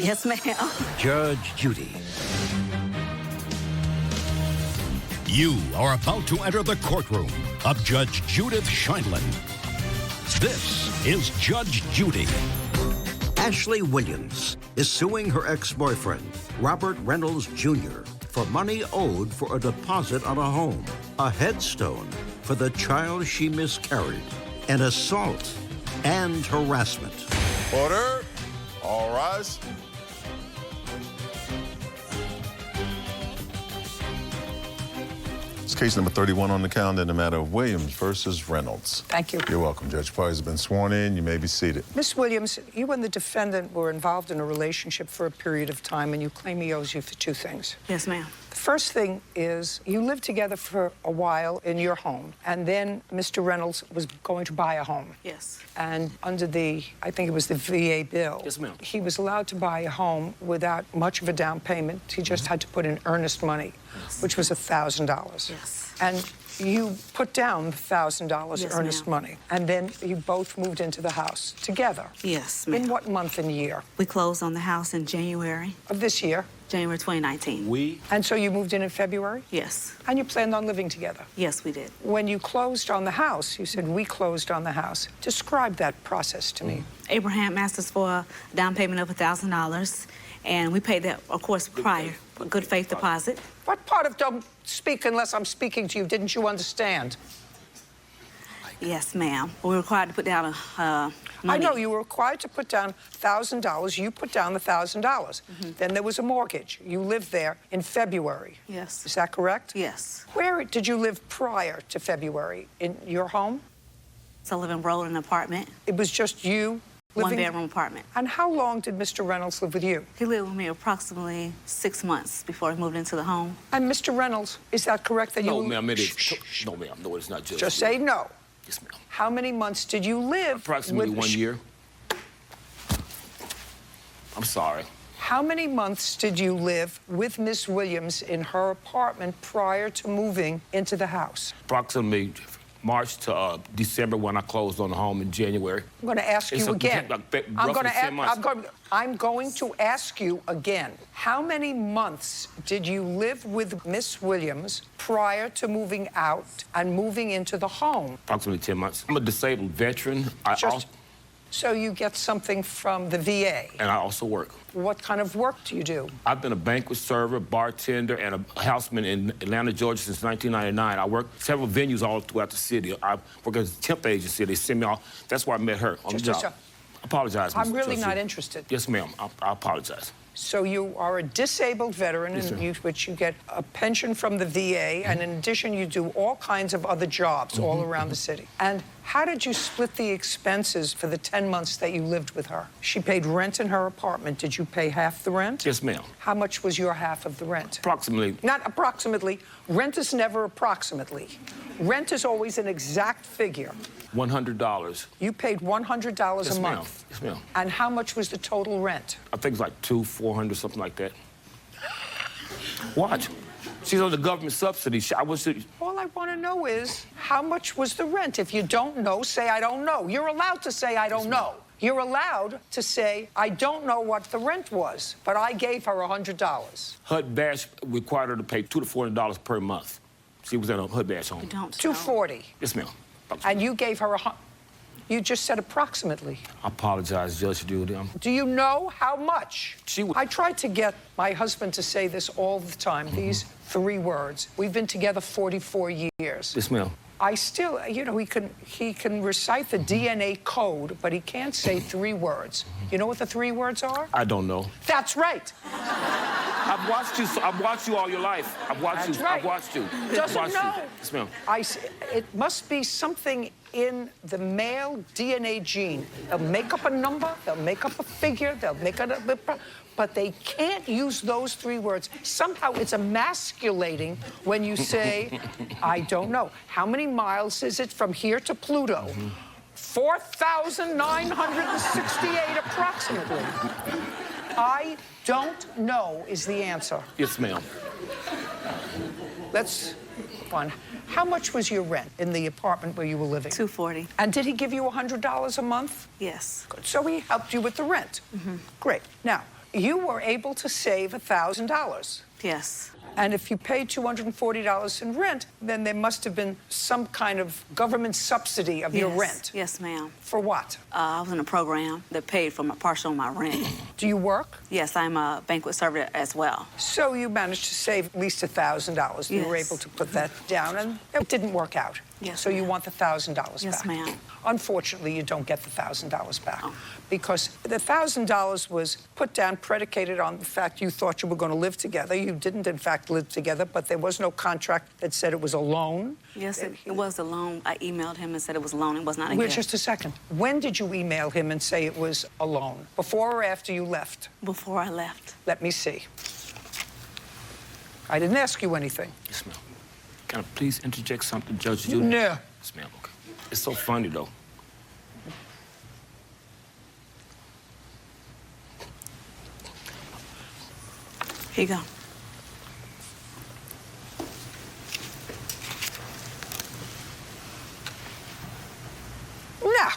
Yes, ma'am. Judge Judy. You are about to enter the courtroom of Judge Judith Scheindlin. This is Judge Judy. Ashley Williams is suing her ex-boyfriend, Robert Reynolds Jr., for money owed for a deposit on a home, a headstone for the child she miscarried, an assault, and harassment. Order. All rise. It's case number 31 on the calendar in the matter of Williams versus Reynolds. Thank you. You're welcome. Judge Parties have been sworn in. You may be seated. Miss Williams, you and the defendant were involved in a relationship for a period of time, and you claim he owes you for two things. Yes, ma'am. The first thing is you lived together for a while in your home, and then Mr. Reynolds was going to buy a home. Yes. And under the, I think it was the VA bill, Yes, ma'am. he was allowed to buy a home without much of a down payment. He just had to put in earnest money, which was $1,000. Yes. And you put down $1,000 Yes, earnest ma'am. money, and then you both moved into the house together. Yes, ma'am. In what month and year We closed on the house in January of this year? 2019. And so you moved in February? Yes. And you planned on living together? Yes, we did. When you closed on the house, you said, we closed on the house. Describe that process to me. Abraham asked us for a down payment of $1,000, and we paid that, of course, prior, a good faith deposit. What part of don't speak unless I'm speaking to you didn't you understand? Yes, ma'am. We were required to put down money. I know you were required to put down $1,000. You put down the $1,000. Then there was a mortgage. You lived there in February. Yes. Is that correct? Yes. Where did you live prior to February? In your home? Sullivan Road, an apartment, It was just you living? one-bedroom apartment. And how long did Mr. Reynolds live with you? He lived with me approximately 6 months before he moved into the home. And Mr. Reynolds, is that correct that No, you... ma'am, it is. Shh, shh, shh. No, ma'am, no, it's not just. Just say no. Yes, ma'am. How many months did you live Approximately with... 1 year. I'm sorry. How many months did you live with Miss Williams in her apartment prior to moving into the house? Approximately March to December when I closed on the home in January. I'm going to ask you again. Roughly 10 months. I'm going to ask you again. How many months did you live with Miss Williams prior to moving out and moving into the home? Approximately 10 months. I'm a disabled veteran. So you get something from the VA. And I also work. What kind of work do you do? I've been a banquet server, bartender, and a houseman in Atlanta, Georgia since 1999. I worked several venues all throughout the city. I work as a temp agency. They send me off. That's where I met her on the job. I apologize, I'm Mr. really Trustee. not interested. Yes, ma'am. I apologize. So you are a disabled veteran, Yes, in which you get a pension from the VA, and in addition, you do all kinds of other jobs all around the city. And how did you split the expenses for the 10 months that you lived with her? She paid rent in her apartment. Did you pay half the rent? Yes, ma'am. How much was your half of the rent? Approximately. Not approximately. Rent is never approximately. Rent is always an exact figure. $100. You paid $100 a month. Yes, ma'am. And how much was the total rent? I think it's like $400, something like that. Watch. She's on the government subsidy. All I want to know is, how much was the rent? If you don't know, say, I don't know. You're allowed to say, I don't know. You're allowed to say, I don't know what the rent was, but I gave her $100. HUD Bash required her to pay $200 to $400 per month. She was in a HUD Bash home. $240. Yes, ma'am. And you gave her you just said approximately. I apologize, Judge Judy. Do you know how much? She would... I tried to get my husband to say this all the time, these 3 words. We've been together 44 years. Yes, ma'am. I still, you know, he can recite the DNA code, but he can't say 3 words. You know what the 3 words are? I don't know. That's right. I've watched you. I've watched you all your life. I've watched That's you. right. I've watched you. Doesn't know. Yes, ma'am. It must be something in the male DNA gene. They'll make up a number, they'll make up a figure, they'll make up a... But they can't use those 3 words. Somehow it's emasculating when you say, I don't know. How many miles is it from here to Pluto? 4,968 approximately. I don't know is the answer. Yes, ma'am. Let's one. How much was your rent in the apartment where you were living? $240. And did he give you $100 a month? Yes. Good. So he helped you with the rent. Great. Now, You were able to save $1,000. Yes. And if you paid $240 in rent, then there must have been some kind of government subsidy of your rent. Yes, ma'am. For what? I was in a program that paid for partial on my rent. Do you work? Yes, I'm a banquet server as well. So you managed to save at least $1,000. You were Yes. able to put that down, and it didn't work out. Yes, So you ma'am. want the $1,000 Yes, back. ma'am. Unfortunately, you don't get the $1,000 back Oh. because the $1,000 was put down predicated on the fact you thought you were going to live together. You didn't, in fact, live together, but there was no contract that said it was a loan. Yes, it was a loan. I emailed him and said it was a loan. It was not a Wait gift. just a second. When did you email him and say it was a loan? Before or after you left? Before I left. Let me see. I didn't ask you anything. Yes, ma'am. Can I please interject something, Judge Judy? No. Yes, ma'am. Okay. It's so funny, though. Here you go. No.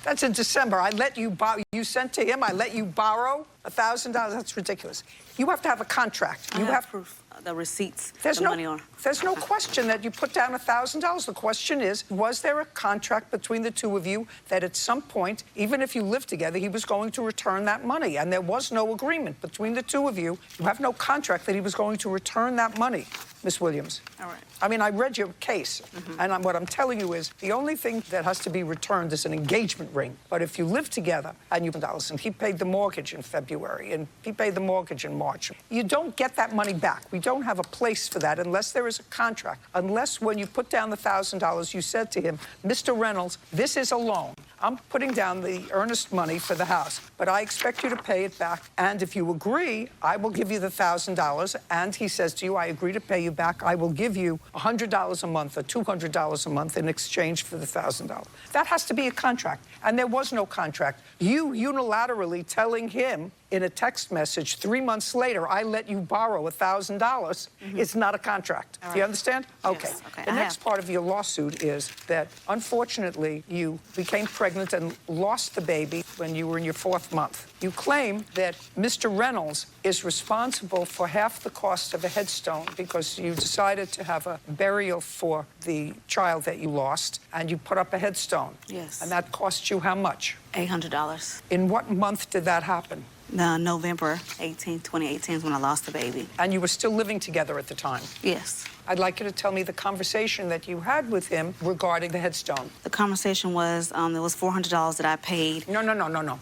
That's in December. I let you borrow. You sent to him, I let you borrow $1,000. That's ridiculous. You have to have a contract. I You have proof, the receipts, There's the no, money on. there's no question that you put down $1,000. The question is, was there a contract between the two of you that at some point, even if you lived together, he was going to return that money? And there was no agreement between the two of you. You have no contract that he was going to return that money, Miss Williams. All right. I mean, I read your case, and what I'm telling you is the only thing that has to be returned is an engagement ring. But if you live together and you and he paid the mortgage in February and he paid the mortgage in March, you don't get that money back. We don't have a place for that unless there is a contract. Unless when you put down the $1,000, you said to him, Mr. Reynolds, this is a loan. I'm putting down the earnest money for the house, but I expect you to pay it back. And if you agree, I will give you the $1,000. And he says to you, I agree to pay you back. I will give you $100 a month or $200 a month in exchange for the $1,000. That has to be a contract. And there was no contract. You unilaterally telling him in a text message 3 months later, I let you borrow $1,000, it's not a contract. All Do you right. understand? Yes, Okay. okay, The I next have. part of your lawsuit is that, unfortunately, you became pregnant and lost the baby when you were in your 4th month. You claim that Mr. Reynolds is responsible for half the cost of a headstone because you decided to have a burial for the child that you lost, and you put up a headstone. Yes. And that cost you how much? $800. In what month did that happen? November 18, 2018 is when I lost the baby. And you were still living together at the time. Yes. I'd like you to tell me the conversation that you had with him regarding the headstone. The conversation was, there was $400 that I paid. No.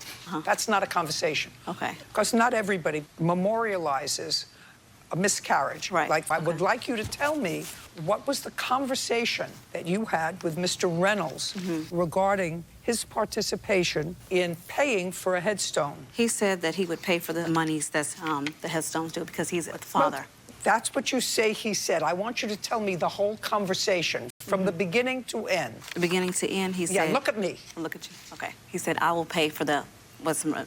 That's not a conversation. Okay. Because not everybody memorializes a miscarriage. Right, Like, I would okay. like you to tell me what was the conversation that you had with Mr. Reynolds regarding his participation in paying for a headstone. He said that he would pay for the monies that's the headstones due because he's the father. Well, that's what you say he said. I want you to tell me the whole conversation from the beginning to end. The beginning to end, he said. Yeah, look at me. Look at you. Okay. He said, I will pay for the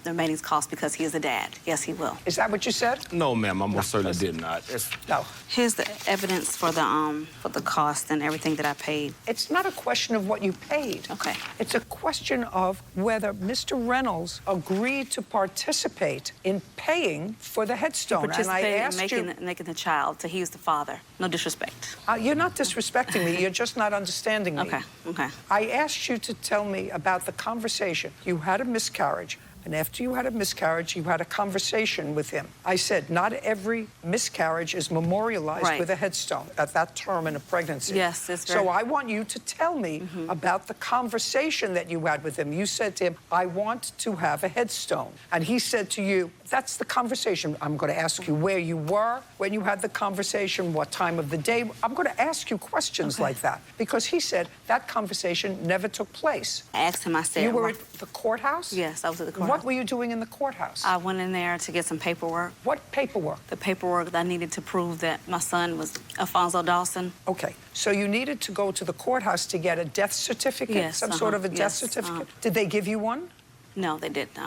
remaining cost because he is a dad. Yes, he will. Is that what you said? No, ma'am. I most certainly did not. No. Here's the evidence for the cost and everything that I paid. It's not a question of what you paid. Okay. It's a question of whether Mr. Reynolds agreed to participate in paying for the headstone. And I Participated in asked making the child, so he's the father. No disrespect. you're not disrespecting me. You're just not understanding me. Okay. I asked you to tell me about the conversation. You had a miscarriage. And after you had a miscarriage, you had a conversation with him. I said, not every miscarriage is memorialized Right. with a headstone at that term in a pregnancy. Yes, it's So very- I want you to tell me about the conversation that you had with him. You said to him, I want to have a headstone. And he said to you, that's the conversation. I'm going to ask you where you were when you had the conversation, what time of the day. I'm going to ask you questions like that because he said that conversation never took place. I asked him, I said... You were at the courthouse? Yes, I was at the courthouse. What were you doing in the courthouse? I went in there to get some paperwork. What paperwork? The paperwork that I needed to prove that my son was Alfonso Dawson. Okay, so you needed to go to the courthouse to get a death certificate? Yes, Some sort of a death yes, certificate? Did they give you one? No, they didn't.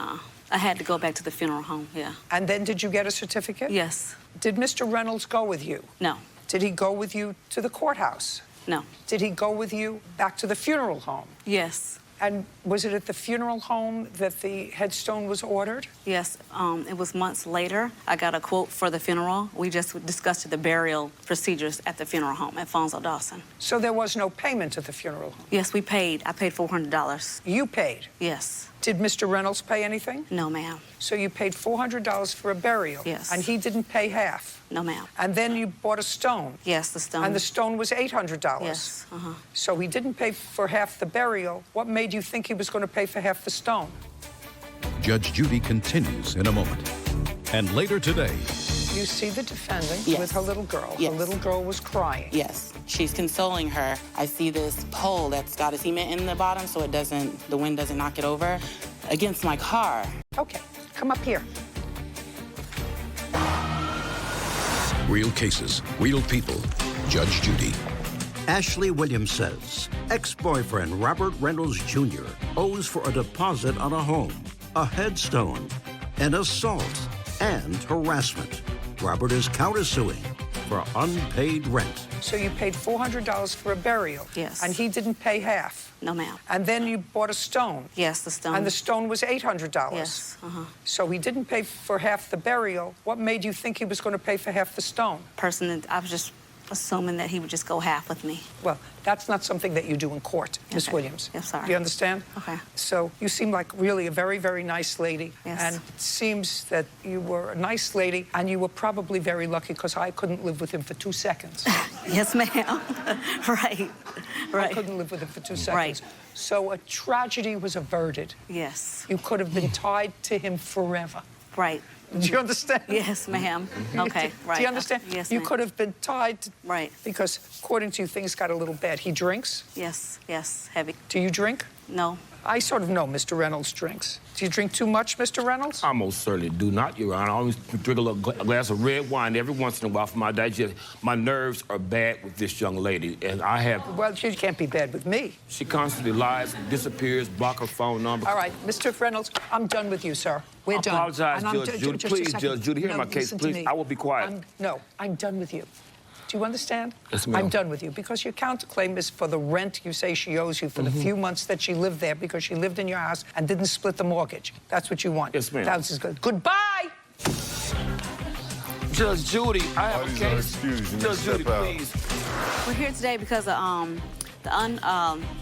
I had to go back to the funeral home, yeah. And then did you get a certificate? Yes. Did Mr. Reynolds go with you? No. Did he go with you to the courthouse? No. Did he go with you back to the funeral home? Yes. And was it at the funeral home that the headstone was ordered? Yes, it was months later. I got a quote for the funeral. We just discussed the burial procedures at the funeral home at Fonzo Dawson. So there was no payment at the funeral home? Yes, we paid. I paid $400. You paid? Yes. Did Mr. Reynolds pay anything? No, ma'am. So you paid $400 for a burial? Yes. And he didn't pay half? No, ma'am. And then you bought a stone? Yes, the stone. And the stone was $800? Yes, So he didn't pay for half the burial. What made you think he was going to pay for half the stone? Judge Judy continues in a moment. And later today, You see the defendant Yes. with her little girl. Yes. The little girl was crying. Yes, she's consoling her. I see this pole that's got a cement in the bottom so the wind doesn't knock it over against my car. Okay, come up here. real cases, real people. Judge Judy. Ashley Williams says ex-boyfriend Robert Reynolds Jr. owes for a deposit on a home, a headstone, an assault, and harassment. Robert is countersuing for unpaid rent. So you paid $400 for a burial? Yes. And he didn't pay half? No, ma'am. And then you bought a stone? Yes, the stone. And the stone was $800? Yes, So he didn't pay for half the burial. What made you think he was going to pay for half the stone? I was just assuming that he would just go half with me. Well, that's not something that you do in court, Miss Okay. Williams. Yes, sorry. Do you understand? Okay. So you seem like really a very, very nice lady. Yes. And it seems that you were a nice lady, and you were probably very lucky because I couldn't live with him for 2 seconds. Yes, ma'am. Right. Right. I couldn't live with him for 2 seconds. Right. So a tragedy was averted. Yes. You could have been tied to him forever. Right. Do you understand? Yes, ma'am. Okay, right. Do you understand? Yes, You ma'am. could have been tied to... Right. Because according to you, things got a little bad. He drinks? Yes, yes, heavy. Do you drink? No. I sort of know Mr. Reynolds drinks. Do you drink too much, Mr. Reynolds? I most certainly do not, Your Honor. I always drink a little glass of red wine every once in a while for my digestion. My nerves are bad with this young lady, and I have... Well, she can't be bad with me. She constantly lies, disappears, block her phone number. All right, Mr. Reynolds, I'm done with you, sir. We're done. apologize, And I'm Judge ju- Judy. just a Please, second. Judge Judy, hear No, my case, listen to please. me. I will be quiet. I'm done with you. Do you understand? Yes, ma'am. I'm done with you because your counterclaim is for the rent you say she owes you for the few months that she lived there because she lived in your house and didn't split the mortgage. That's what you want. Yes, ma'am. That's good. Goodbye! Judge Judy, I have Parties a are case. excused. You need Judge to step Judy, out. please. We're here today because of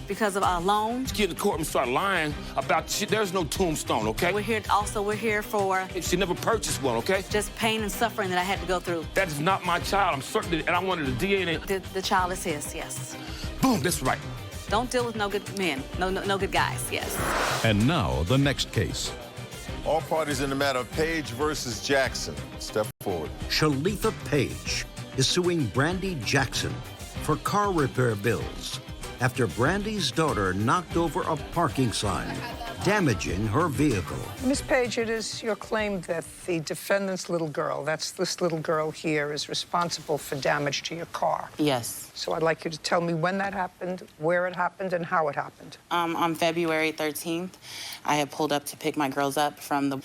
because of our loan. Get in the courtroom, start lying about there's no tombstone, okay? We're here for She never purchased one, okay? just pain and suffering that I had to go through. That is not my child. I'm certain, and I wanted the DNA. The child is his, yes. Boom, that's right. Don't deal with no good men, no good guys, yes. And now, the next case. All parties in the matter of Page versus Jackson. Step forward. Shalitha Page is suing Brandy Jackson for car repair bills after Brandy's daughter knocked over a parking sign, damaging her vehicle. Miss Page, it is your claim that the defendant's little girl, that's this little girl here, is responsible for damage to your car. Yes. So I'd like you to tell me when that happened, where it happened, and how it happened. On February 13th, I had pulled up to pick my girls up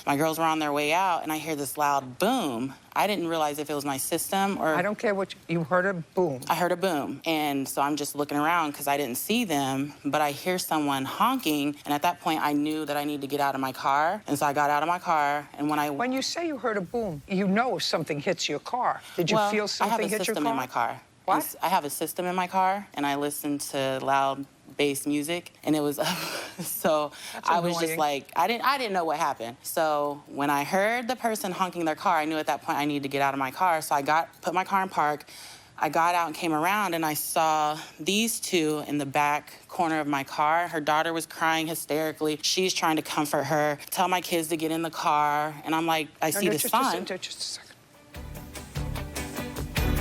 my girls were on their way out, and I hear this loud boom. I didn't realize if it was my system or... I don't care what you heard a boom. I heard a boom, and so I'm just looking around because I didn't see them, but I hear someone honking, and at that point, I knew that I needed to get out of my car, and so I got out of my car, and When you say you heard a boom, you know if something hits your car. Did you feel something hit your car? I have a system in my car. What? I have a system in my car, and I listen to loud bass music, and it was so That's I was just annoying. like I didn't know what happened. So when I heard the person honking their car, I knew at that point I needed to get out of my car. So I put my car in park. I got out and came around, and I saw these two in the back corner of my car. Her daughter was crying hysterically. She's trying to comfort her, tell my kids to get in the car, and I'm like, I see the sign. Just a second.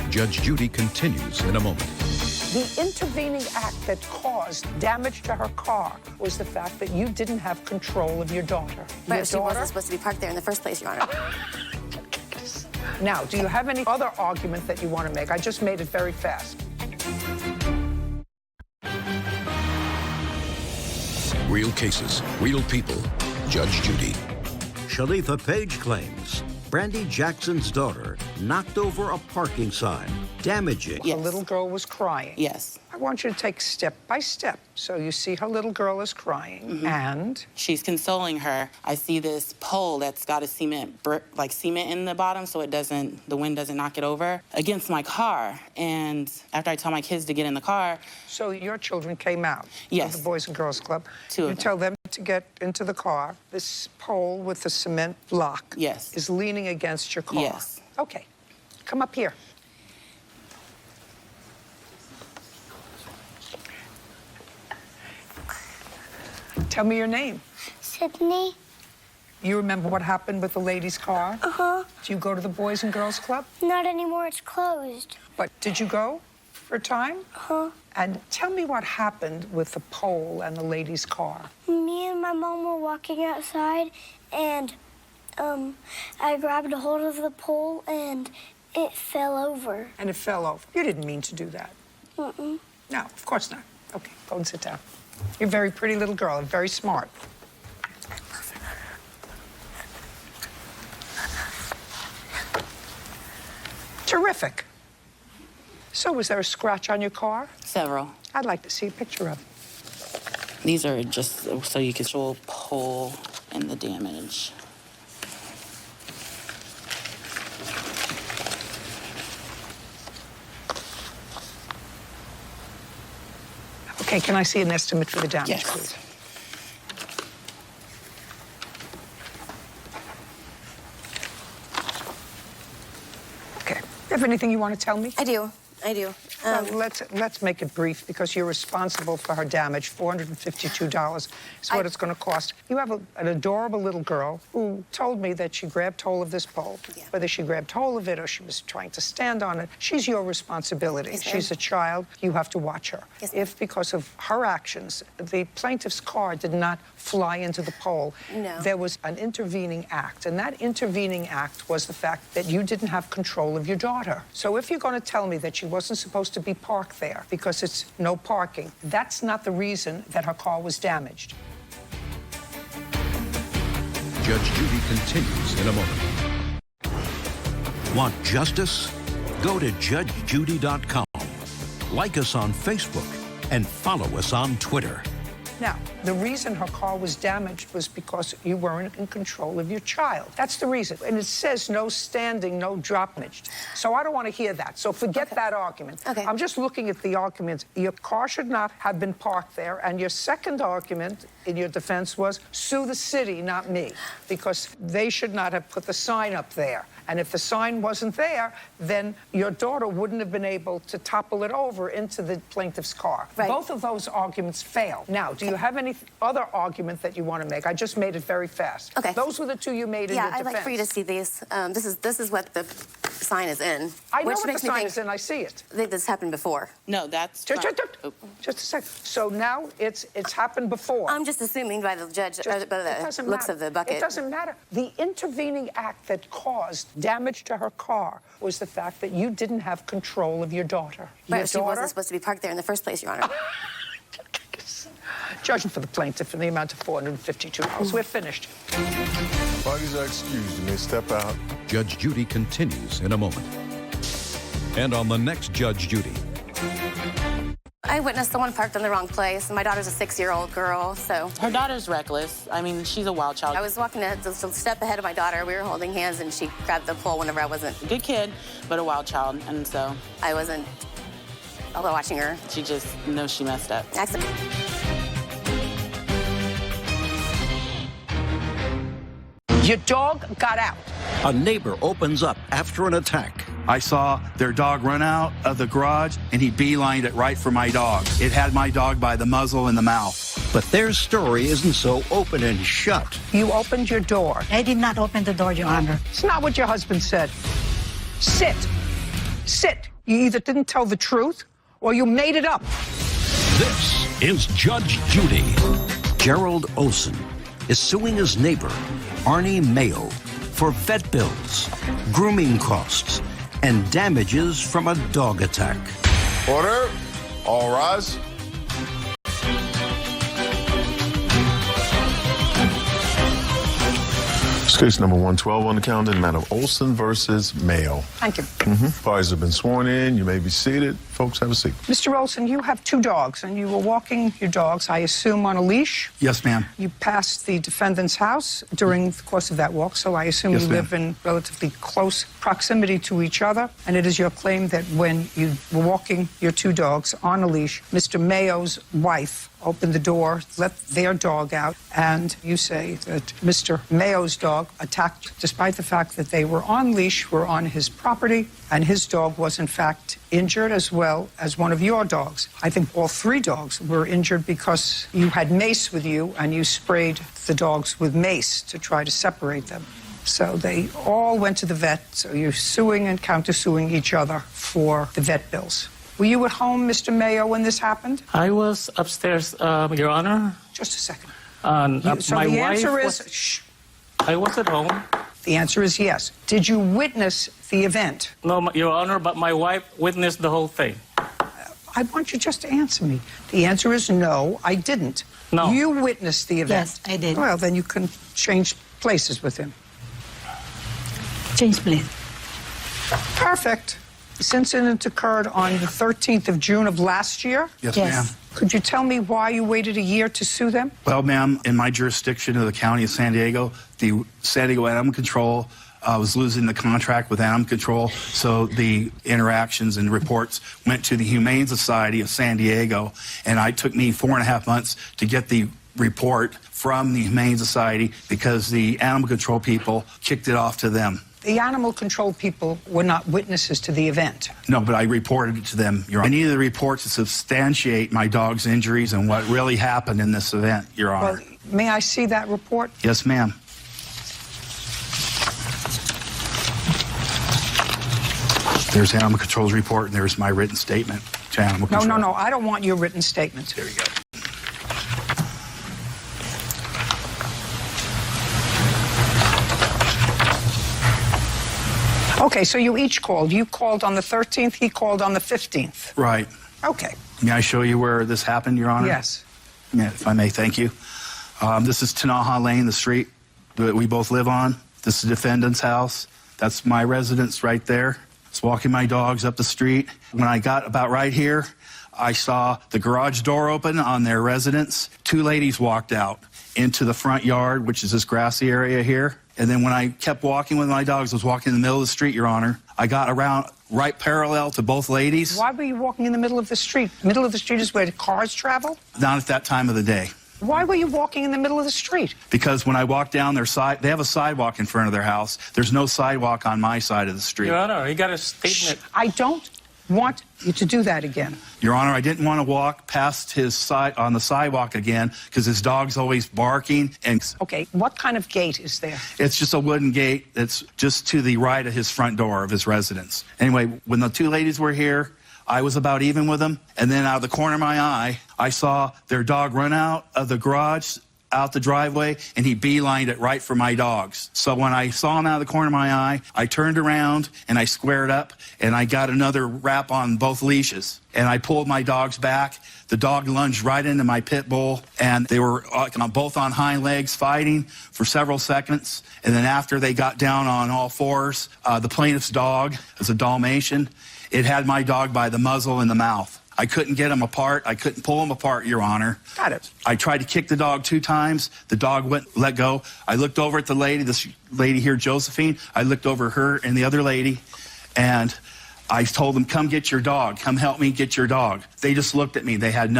Judge Judy continues in a moment. The intervening act that caused damage to her car was the fact that you didn't have control of your daughter. But Your she daughter? wasn't supposed to be parked there in the first place, Your Honor. Now, do you have any other argument that you want to make? I just made it very fast. Real cases, real people. Judge Judy. Shalitha Page claims Brandy Jackson's daughter knocked over a parking sign, damaging. Yes. The little girl was crying. Yes. I want you to take step by step. So you see her little girl is crying, and She's consoling her. I see this pole that's got a cement in the bottom so the wind doesn't knock it over against my car. And after I tell my kids to get in the car. so your children came out Yes. of the Boys and Girls Club. Two of You them. tell them to get into the car. This pole with the cement block Yes. is leaning against your car. Yes. Okay, come up here. Tell me your name. Sydney? You remember what happened with the lady's car? Uh-huh. Do you go to the Boys and Girls Club? Not anymore, it's closed. But did you go for a time? Uh-huh. And tell me what happened with the pole and the lady's car. Me and my mom were walking outside, and I grabbed a hold of the pole, and it fell over. And it fell over. You didn't mean to do that. Mm-mm. No, of course not. Okay, go and sit down. You're a very pretty little girl and very smart. Terrific. So was there a scratch on your car? Several. I'd like to see a picture of it. These are just so you can show a pole and the damage. Okay, can I see an estimate for the damage, Yes. please? Okay. You have anything you want to tell me? I do. Well, let's make it brief because you're responsible for her damage. $452 is what it's going to cost. You have an adorable little girl who told me that she grabbed hold of this pole. Yeah. Whether she grabbed hold of it or she was trying to stand on it, she's your responsibility. Yes, ma'am. She's a child. You have to watch her. Yes, ma'am. If because of her actions, the plaintiff's car did not fly into the pole, No. there was an intervening act. And that intervening act was the fact that you didn't have control of your daughter. So if you're going to tell me that she wasn't supposed to be parked there because it's no parking, that's not the reason that her car was damaged. Judge Judy continues in a moment. Want justice? Go to judgejudy.com. Like us on Facebook and follow us on Twitter. Now, the reason her car was damaged was because you weren't in control of your child. That's the reason. And it says no standing, no drop damaged. So I don't want to hear that. So forget that argument. Okay. I'm just looking at the arguments. Your car should not have been parked there. And your second argument in your defense was sue the city, not me, because they should not have put the sign up there. And if the sign wasn't there, then your daughter wouldn't have been able to topple it over into the plaintiff's car. Right. Both of those arguments fail. Now, do you have any other argument that you want to make? I just made it very fast. Okay. Those were the two you made in your Yeah, I'd defense. like for you to see these. This is what the sign is in. I know which what the makes me sign think is, and I see it. that this happened before. No, that's Just Oh. a second. So now it's happened before. I'm just assuming by the judge, by It the doesn't looks matter. of the bucket. It doesn't matter. The intervening act that caused damage to her car was the fact that you didn't have control of your daughter. Right, Your she daughter, wasn't supposed to be parked there in the first place, Your Honor. judgment for the plaintiff in the amount of $452. We're finished. Parties are excused. You may step out. Judge Judy continues in a moment. And on the next Judge Judy. I witnessed someone parked in the wrong place, and my daughter's a 6-year-old girl, so her daughter's reckless. I mean, she's a wild child. I was walking just a step ahead of my daughter. We were holding hands, and she grabbed the pole whenever I wasn't. Good kid, but a wild child, and so I wasn't watching her. she just knows she messed up. Accident. Your dog got out. A neighbor opens up after an attack. I saw their dog run out of the garage, and he beelined it right for my dog. It had my dog by the muzzle and the mouth. But their story isn't so open and shut. You opened your door. I did not open the door, Your Honor. It's not what your husband said. Sit. Sit. You either didn't tell the truth or you made it up. This is Judge Judy. Gerald Olson is suing his neighbor, Arnie Mayo, for vet bills, grooming costs, and damages from a dog attack. Order. All rise. It's case number 112 on the calendar, the matter of Olson versus Mayo. Thank you. Parties have been sworn in. You may be seated. Folks, have a seat. Mr. Olson, you have 2 dogs, and you were walking your dogs, I assume, on a leash. Yes, ma'am. You passed the defendant's house during the course of that walk, so I assume Yes, you ma'am. live in relatively close proximity to each other. And it is your claim that when you were walking your 2 dogs on a leash, Mr. Mayo's wife opened the door, let their dog out, and you say that Mr. Mayo's dog attacked, despite the fact that they were on leash, were on his property, and his dog was in fact injured as well as one of your dogs. I think all 3 dogs were injured because you had mace with you and you sprayed the dogs with mace to try to separate them. So they all went to the vet, so you're suing and countersuing each other for the vet bills. Were you at home, Mr. Mayo, when this happened? I was upstairs, Your Honor. Just a second. So My the wife answer was, is, shh. I was at home. The answer is yes. Did you witness the event? No, Your Honor, but my wife witnessed the whole thing. I want you just to answer me. The answer is no, I didn't. No. You witnessed the event. Yes, I did. Well, then you can change places with him. Change please. Perfect. This incident occurred on the 13th of June of last year. Yes, Yes. ma'am. Could you tell me why you waited a year to sue them? Well, ma'am, in my jurisdiction of the County of San Diego, the San Diego Animal Control was losing the contract with Animal Control, so the interactions and reports went to the Humane Society of San Diego, and it took me 4.5 months to get the report from the Humane Society because the Animal Control people kicked it off to them. The animal control people were not witnesses to the event. No, but I reported it to them, Your Honor. I needed the report to substantiate my dog's injuries and what really happened in this event, Your Honor. Well, may I see that report? Yes, ma'am. There's Animal Control's report, and there's my written statement to Animal Control. No, I don't want your written statement. There you go. Okay, so you each called. You called on the 13th, he called on the 15th. Right. Okay. May I show you where this happened, Your Honor? Yes. Yeah, if I may, thank you. This is Tanaha Lane, the street that we both live on. This is the defendant's house. That's my residence right there. I was walking my dogs up the street. When I got about right here, I saw the garage door open on their residence. 2 ladies walked out into the front yard, which is this grassy area here. And then when I kept walking with my dogs, I was walking in the middle of the street, Your Honor. I got around right parallel to both ladies. Why were you walking in the middle of the street? Middle of the street is where the cars travel? Not at that time of the day. Why were you walking in the middle of the street? Because when I walk down their side, they have a sidewalk in front of their house. There's no sidewalk on my side of the street. Your Honor, you got a statement. I don't want you to do that again. Your Honor, I didn't want to walk past his side on the sidewalk again because his dog's always barking. And Okay, what kind of gate is there? it's just a wooden gate that's just to the right of his front door of his residence. Anyway, when the 2 ladies were here, I was about even with them. And then out of the corner of my eye, I saw their dog run out of the garage, out the driveway, and he beelined it right for my dogs. So when I saw him out of the corner of my eye, I turned around and I squared up and I got another wrap on both leashes. And I pulled my dogs back. The dog lunged right into my pit bull, and they were both on hind legs fighting for several seconds. And then after they got down on all fours, the plaintiff's dog is a Dalmatian. It had my dog by the muzzle and the mouth. I couldn't get them apart. I couldn't pull them apart, Your Honor. Got it. I tried to kick the dog 2 times. The dog wouldn't let go. I looked over at the lady, this lady here, Josephine. I looked over her and the other lady, and I told them, come get your dog. Come help me get your dog. They just looked at me. They had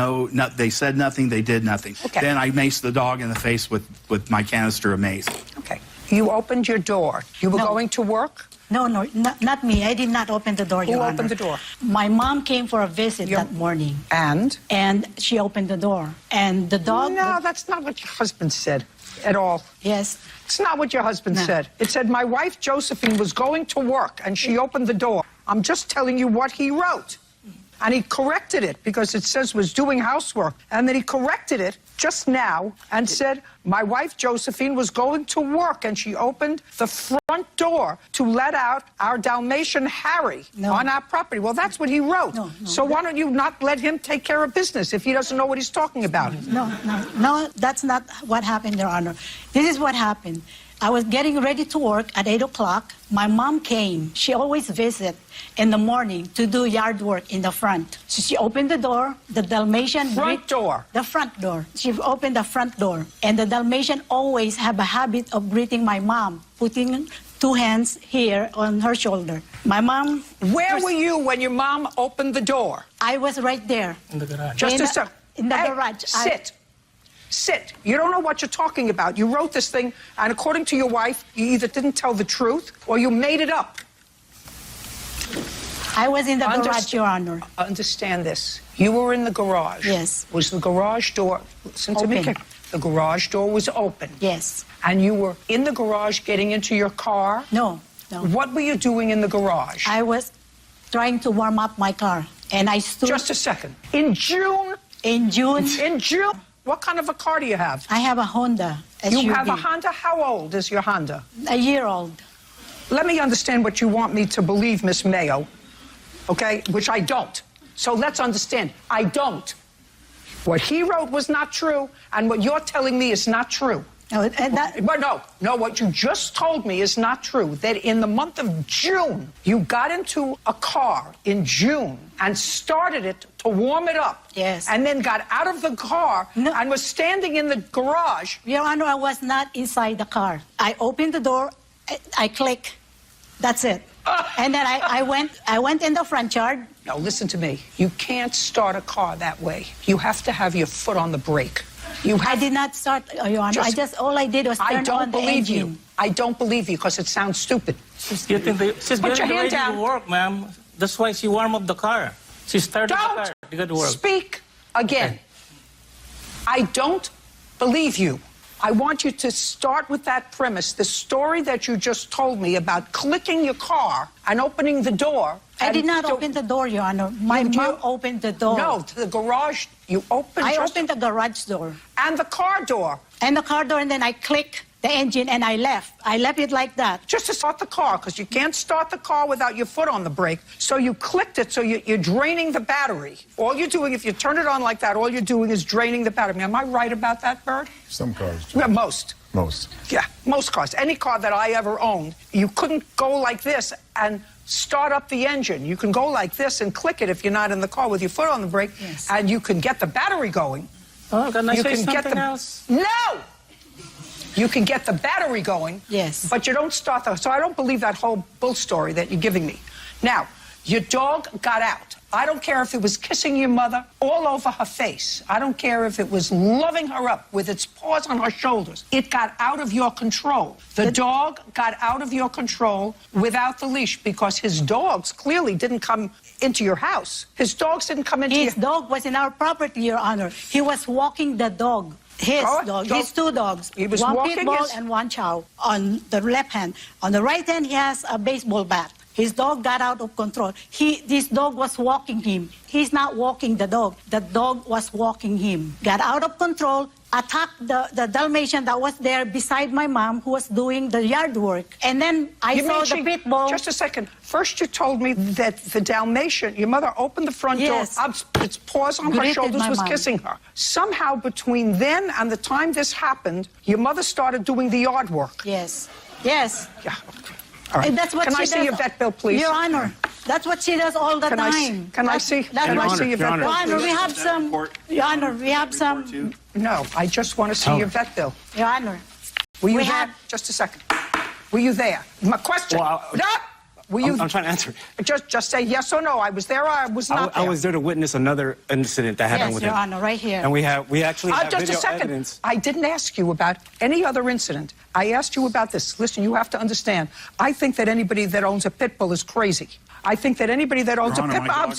they said nothing. They did nothing. Okay. Then I maced the dog in the face with my canister of mace. Okay. You opened your door. You were going to work? No, not me. I did not open the door, Your Honor. Who opened the door? My mom came for a visit that morning. And? And she opened the door. And the dog... No, that's not what your husband said at all. Yes. It's not what your husband said. It said, my wife, Josephine, was going to work, and she opened the door. I'm just telling you what he wrote. And he corrected it because it says was doing housework. And then he corrected it just now and said, my wife, Josephine, was going to work, and she opened the front door to let out our Dalmatian Harry on our property. Well, that's what he wrote. So why don't you not let him take care of business if he doesn't know what he's talking about? No, that's not what happened, Your Honor. This is what happened. I was getting ready to work at 8 o'clock. My mom came. She always visits in the morning to do yard work in the front. So she opened the door. The Dalmatian... Front door? The front door. She opened the front door. And the Dalmatian always have a habit of greeting my mom, putting 2 hands here on her shoulder. My mom... Where were you when your mom opened the door? I was right there. In the garage. Just a second. In the garage. Sit. Sit. You don't know what you're talking about. You wrote this thing, and according to your wife, you either didn't tell the truth or you made it up. I was in the garage, Your Honor. Understand this. You were in the garage. Yes. Was the garage door... Listen to me. Open. The garage door was open. Yes. And you were in the garage getting into your car? No, no. What were you doing in the garage? I was trying to warm up my car, and I stood... Just a second. In June? In June. In June? What kind of a car do you have? I have a Honda SUV. You have a Honda? How old is your Honda? A year old. Let me understand what you want me to believe, Miss Mayo, okay? Which I don't. So let's understand. I don't. What he wrote was not true, and what you're telling me is not true. No, But no, what you just told me is not true. That in the month of June, you got into a car in June and started it to warm it up. Yes. And then got out of the car and was standing in the garage. Your Honor, I was not inside the car. I opened the door, I click, that's it. And then I went in the front yard. Now listen to me. You can't start a car that way. You have to have your foot on the brake. I did not start, Your Honor. All I did was turn on the engine. I don't believe you because it sounds stupid. She's getting ready to work, ma'am. That's why she warmed up the car. She started the car to go to work. Speak again. I don't believe you. I want you to start with that premise. The story that you just told me about clicking your car and opening the door. I did not open the door, Your Honor. My mom opened the door. No, to the garage. You opened. I opened the garage door. And the car door. And the car door, and then I clicked the engine and I left. I left it like that. Just to start the car, because you can't start the car without your foot on the brake. So you clicked it, so you're draining the battery. All you're doing, if you turn it on like that, all you're doing is draining the battery. Am I right about that, Bird? Some cars do. Yeah, most. Most. Yeah, most cars. Any car that I ever owned, you couldn't go like this and start up the engine. You can go like this and click it if you're not in the car with your foot on the brake, and you can get the battery going. Oh, can I say something else? No! You can get the battery going, yes, but you don't start the... So I don't believe that whole bull story that you're giving me. Now, your dog got out. I don't care if it was kissing your mother all over her face. I don't care if it was loving her up with its paws on her shoulders. It got out of your control. The dog got out of your control without the leash because his dogs clearly didn't come into your house. His dogs didn't come into His dog was in our property, Your Honor. He was walking the dog. His dog, his 2 dogs. He was one walking pit bull and one chow on the left hand. On the right hand, he has a baseball bat. His dog got out of control. This dog was walking him. He's not walking the dog. The dog was walking him. Got out of control, attacked the Dalmatian that was there beside my mom who was doing the yard work. And then I saw the pit bull. Just a second. First you told me that the Dalmatian, your mother opened the front door, its paws on her shoulders, was kissing her. Somehow between then and the time this happened, your mother started doing the yard work. Yes. Yes. Yeah. All right. That's what Can I see your vet bill, please? Your Honor, that's what she does all the time. Can I see your vet bill? Your Honor, we have some. Your Honor, we have some. No, I just want to see your vet bill. Your Honor. Were you there? Just a second. Were you there? My question. Well, were you? I'm trying to answer. Just say yes or no. I was there or I was not there. I was there to witness another incident that happened with him. Yes, Your Honor, right here. And we actually have just video a second. evidence. I didn't ask you about any other incident. I asked you about this. Listen, you have to understand. I think that anybody that owns a pit bull is crazy. I think that anybody that owns a pit bull...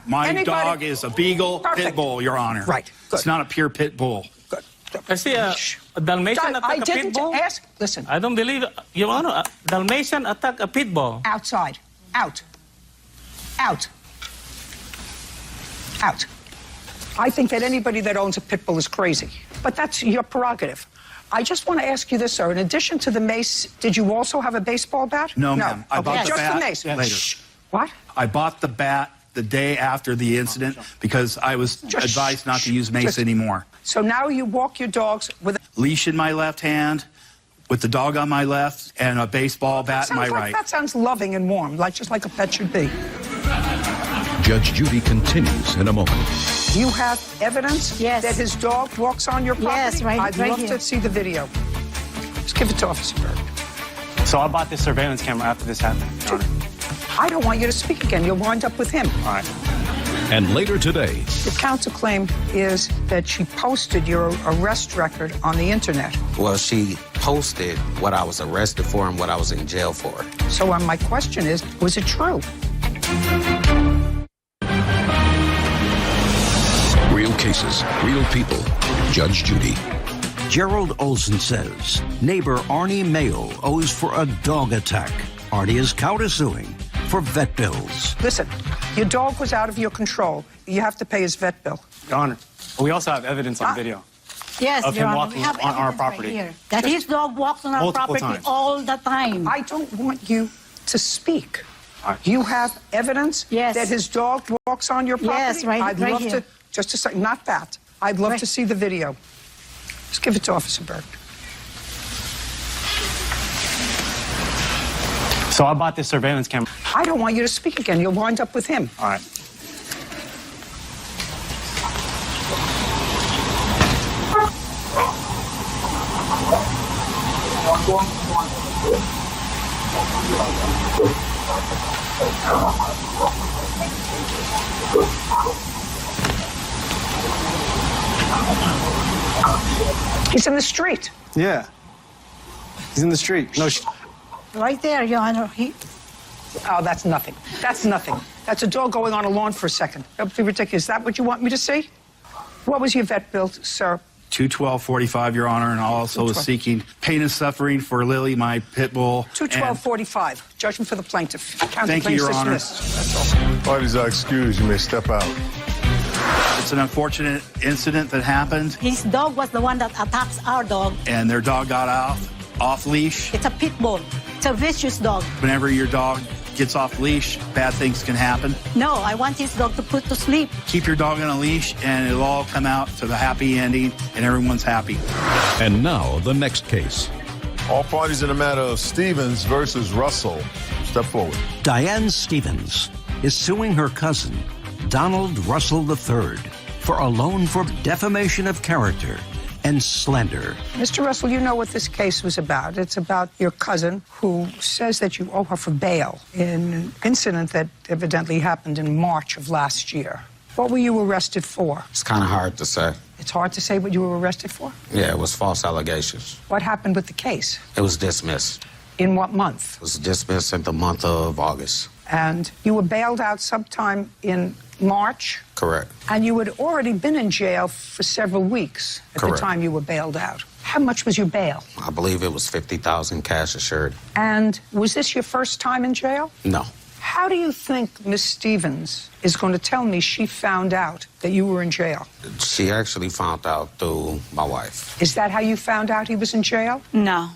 My dog is a beagle pit bull, Your Honor. Right. Good. It's not a pure pit bull. Good. I see a Dalmatian attack a pit bull. Listen. I don't believe, Your Honor, a Dalmatian attack a pit bull. Outside. Out. Out. Out. I think that anybody that owns a pit bull is crazy. But that's your prerogative. I just want to ask you this, sir. In addition to the mace, did you also have a baseball bat? No, ma'am. I bought the bat just the mace. later. Shh. What? I bought the bat the day after the incident because I was advised not to use mace anymore. So now you walk your dogs with a Leash in my left hand, with the dog on my left, and a baseball bat in my right. That sounds loving and warm, just like a pet should be. Judge Judy continues in a moment. You have evidence that his dog walks on your property? Yes, right I'd love here. to see the video. Just give it to Officer Berg. So I bought this surveillance camera after this happened, Your Honor. I don't want you to speak again. You'll wind up with him. All right. And later today, The counterclaim is that she posted your arrest record on the internet. Well, she posted what I was arrested for and what I was in jail for. So my question is, was it true? real cases, real people. Judge Judy. Gerald Olson says neighbor Arnie Mayo owes for a dog attack. Arnie is countersuing for vet bills. Listen, your dog was out of your control. You have to pay his vet bill. Your Honor, we also have evidence on video. Yes, of Your him Honor, walking we have on our evidence right property. here. That his dog walks on our Multiple property times. all the time. I don't want you to speak. You have evidence that his dog walks on your property? Yes, right- I'd right love here. to, just a second, not that. I'd love to see the video. Just give it to Officer Berg. So I bought this surveillance camera. I don't want you to speak again. You'll wind up with him. All right. He's in the street. Yeah. He's in the street. No, Right there, Your Honor. Oh, that's nothing. That's nothing. That's a dog going on a lawn for a second. That would be ridiculous. Is that what you want me to see? What was your vet bill, sir? $212.45, Your Honor, and I also was seeking pain and suffering for Lily, my pit bull. $212.45. Judgment for the plaintiff. Thank you, Your Honor. That's all. Parties are excused. You may step out. It's an unfortunate incident that happened, His dog was the one that attacks our dog. and their dog got off leash. It's a pit bull. It's a vicious dog. Whenever your dog gets off leash, bad things can happen. No, I want his dog to put to sleep. Keep your dog on a leash, and it'll all come out to the happy ending, and everyone's happy. And now, the next case. All parties in the matter of Stevens versus Russell. Step forward. Diane Stevens is suing her cousin, Donald Russell III, for a loan for defamation of character and slander. Mr. Russell, you know what this case was about. It's about your cousin who says that you owe her for bail in an incident that evidently happened in March of last year. What were you arrested for? It's kind of hard to say. It's hard to say what you were arrested for. Yeah, it was false allegations. What happened with the case? It was dismissed. In what month? It was dismissed in the month of August. And you were bailed out sometime in March, Correct. and you had already been in jail for several weeks at Correct. the time you were bailed out. How much was your bail? I believe it was $50,000 cash assured. And was this your first time in jail? No. How do you think Miss Stevens is going to tell me she found out that you were in jail? She actually found out through my wife. Is that how you found out he was in jail? No.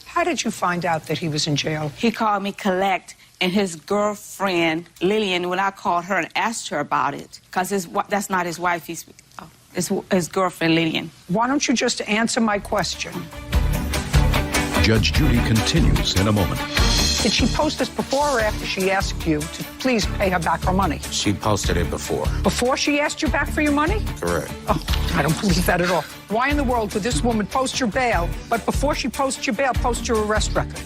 How did you find out that he was in jail? He called me collect, and his girlfriend, Lillian, when I called her and asked her about it, because that's not his wife, it's his girlfriend, Lillian. Why don't you just answer my question? Judge Judy continues in a moment. Did she post this before or after she asked you to please pay her back her money? She posted it before. Before she asked you back for your money? Correct. Oh, I don't believe that at all. Why in the world would this woman post your bail, but before she posts your bail, post your arrest record?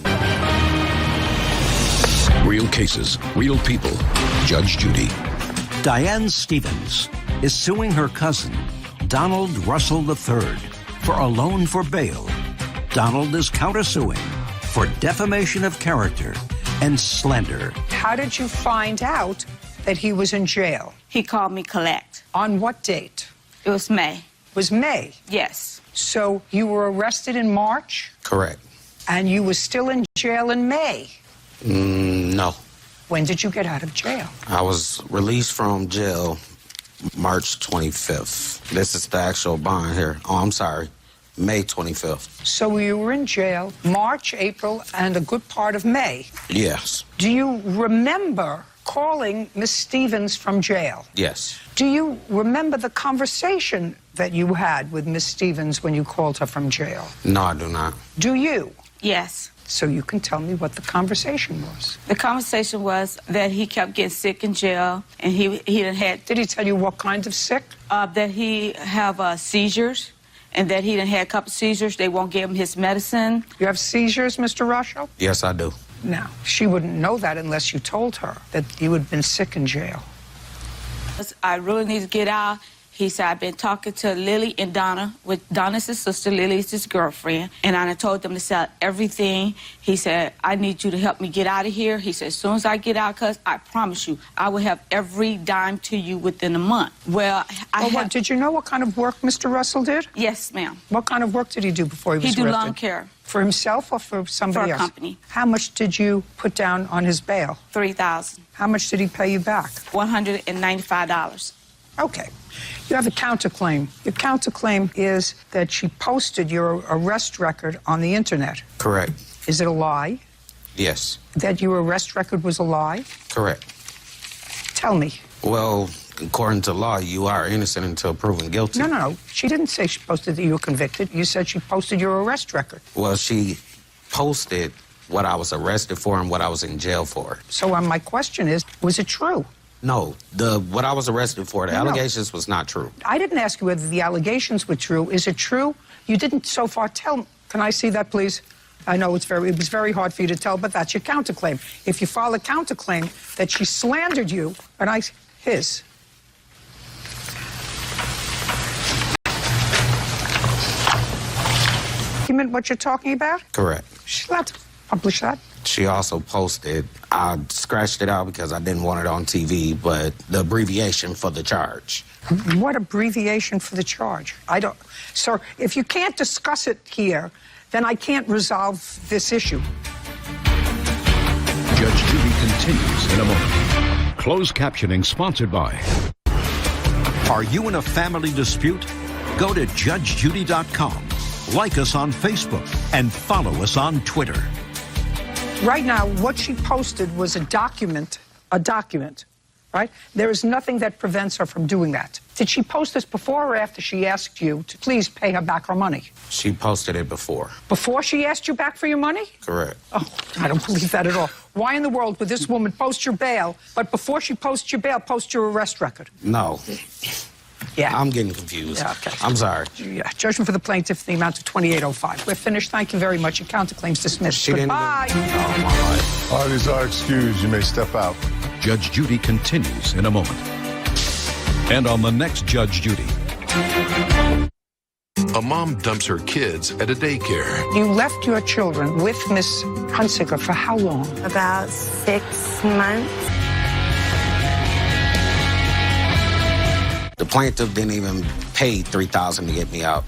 Real cases, real people. Judge Judy. Diane Stevens is suing her cousin, Donald Russell III, for a loan for bail. Donald is countersuing for defamation of character and slander. How did you find out that he was in jail? He called me collect. On what date? It was May. It was May? Yes. So you were arrested in March, Correct. and you were still in jail in May. No. When did you get out of jail? I was released from jail March 25th. This is the actual bond here. Oh, I'm sorry. May 25th. So you were in jail March, April, and a good part of May. Yes. Do you remember calling Miss Stevens from jail. Yes. Do you remember the conversation that you had with Miss Stevens when you called her from jail? No, I do not. Do you? Yes. So you can tell me what the conversation was. The conversation was that he kept getting sick in jail, and he done had. Did he tell you what kind of sick? That he have seizures, and that he done had a couple seizures. They won't give him his medicine. You have seizures, Mr. Rusho? Yes, I do. Now, she wouldn't know that unless you told her that you had been sick in jail. I really need to get out. He said, I've been talking to Lily and Donna. Donna's his sister, Lily's his girlfriend. And I told them to sell everything. He said, I need you to help me get out of here. He said, as soon as I get out, cuz I promise you, I will have every dime to you within a month. Well, what, did you know what kind of work Mr. Russell did? Yes, ma'am. What kind of work did he do before he was arrested? He do lawn care. For himself or for somebody else? For a company. How much did you put down on his bail? $3,000. How much did he pay you back? $195. Okay. You have a counterclaim. Your counterclaim is that she posted your arrest record on the internet. Correct. Is it a lie? Yes. That your arrest record was a lie? Correct. Tell me. Well, according to law, you are innocent until proven guilty. No. She didn't say she posted that you were convicted. You said she posted your arrest record. Well, she posted what I was arrested for and what I was in jail for. So my question is, was it true? No, what I was arrested for, the allegations was not true. I didn't ask you whether the allegations were true. Is it true? You didn't so far tell. Can I see that, please? I know it was very hard for you to tell, but that's your counterclaim. If you file a counterclaim that she slandered you, and his. You mean what you're talking about? Correct. She's allowed to publish that. She also posted, I scratched it out because I didn't want it on TV, but the abbreviation for the charge. What abbreviation for the charge? I don't. Sir, if you can't discuss it here, then I can't resolve this issue. Judge Judy continues in a moment. Closed captioning sponsored by. Are you in a family dispute? Go to judgejudy.com, like us on Facebook, and follow us on Twitter. Right now, what she posted was a document, right? There is nothing that prevents her from doing that. Did she post this before or after she asked you to please pay her back her money? She posted it before. Before she asked you back for your money? Correct. Oh, I don't believe that at all. Why in the world would this woman post your bail, but before she posts your bail, post your arrest record? No. Yeah. I'm getting confused. Yeah, okay. I'm sorry. Yeah. Judgment for the plaintiff in the amount of $28.05. We're finished. Thank you very much. Your counterclaim's dismissed. Goodbye. Oh, my life. Parties are excused. You may step out. Judge Judy continues in a moment. And on the next Judge Judy. A mom dumps her kids at a daycare. You left your children with Miss Hunsicker for how long? About 6 months. The plaintiff didn't even pay $3,000 to get me out.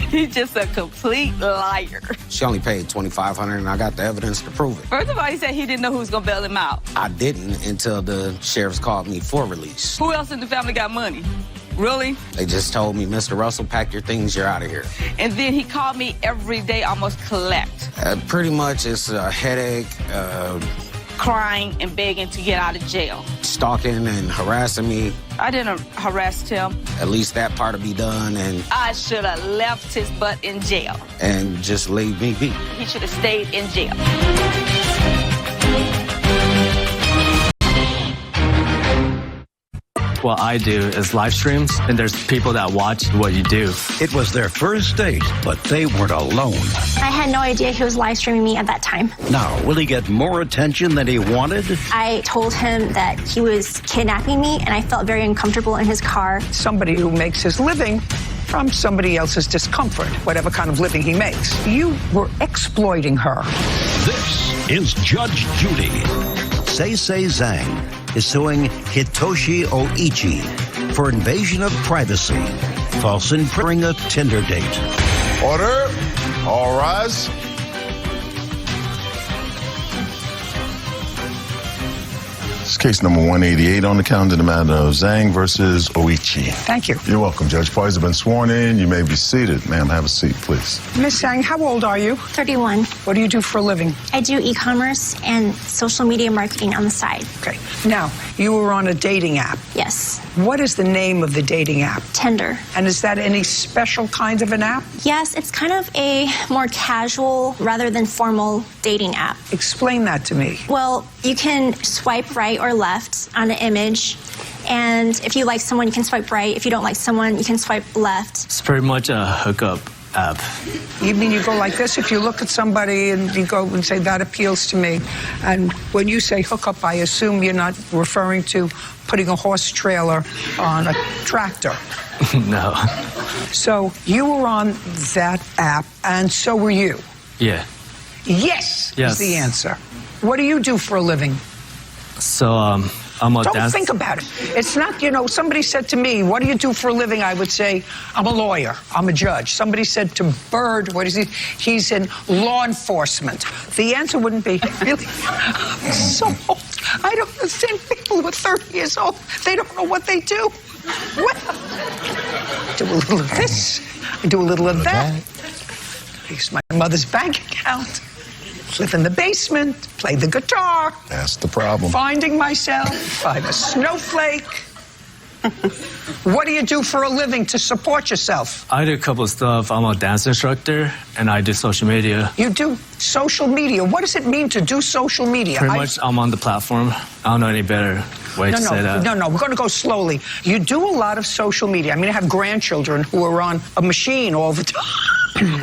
He's just a complete liar. She only paid $2,500, and I got the evidence to prove it. First of all, he said he didn't know who was going to bail him out. I didn't until the sheriffs called me for release. Who else in the family got money? Really? They just told me, Mr. Russell, pack your things, you're out of here. And then he called me every day, almost collect. Pretty much it's a headache, crying and begging to get out of jail. Stalking and harassing me. I didn't harass him. At least that part will be done, and I should have left his butt in jail. And just leave me be. He should have stayed in jail. What I do is live streams, and there's people that watch what you do. It was their first date, but they weren't alone. I had no idea he was live streaming me at that time. Now, will he get more attention than he wanted? I told him that he was kidnapping me, and I felt very uncomfortable in his car. Somebody who makes his living from somebody else's discomfort, whatever kind of living he makes. You were exploiting her. This is Judge Judy. Seisei Zhang is suing Hitoshi Oichi for invasion of privacy, false imprinting a Tinder date. Order. All rise. This is case number 188 on the calendar, the matter of Zhang versus Oichi. machine. Thank you. You're welcome, Judge. Parties have been sworn in. You may be seated. Ma'am, have a seat, please. Miss Sang, how old are you? 31. What do you do for a living? I do e-commerce and social media marketing on the side. Okay. Now, you were on a dating app. Yes. What is the name of the dating app? Tinder. And is that any special kind of an app? Yes, it's kind of a more casual rather than formal dating app. Explain that to me. Well, you can swipe right or left on an image. And if you like someone, you can swipe right. If you don't like someone, you can swipe left. It's pretty much a hookup app. You mean you go like this? If you look at somebody and you go and say, that appeals to me. And when you say hookup, I assume you're not referring to putting a horse trailer on a tractor. No. So you were on that app, and so were you. Yeah. Yes, Yes. is the answer. What do you do for a living? So, I'm a Don't dancer. think about it. It's not, somebody said to me, what do you do for a living? I would say, I'm a lawyer. I'm a judge. Somebody said to Bird, what is he? He's in law enforcement. The answer wouldn't be, really? I'm so old. I don't understand people who are 30 years old. They don't know what they do. What? Do a little of this. I do a little of that. I use my mother's bank account. Live in the basement, play the guitar. That's the problem. Finding myself. I'm a snowflake. What do you do for a living to support yourself? I do a couple of stuff. I'm a dance instructor, and I do social media. You do social media. What does it mean to do social media? Pretty much, I'm on the platform. I don't know any better way to say that. No, we're going to go slowly. You do a lot of social media. I mean, I have grandchildren who are on a machine all the time.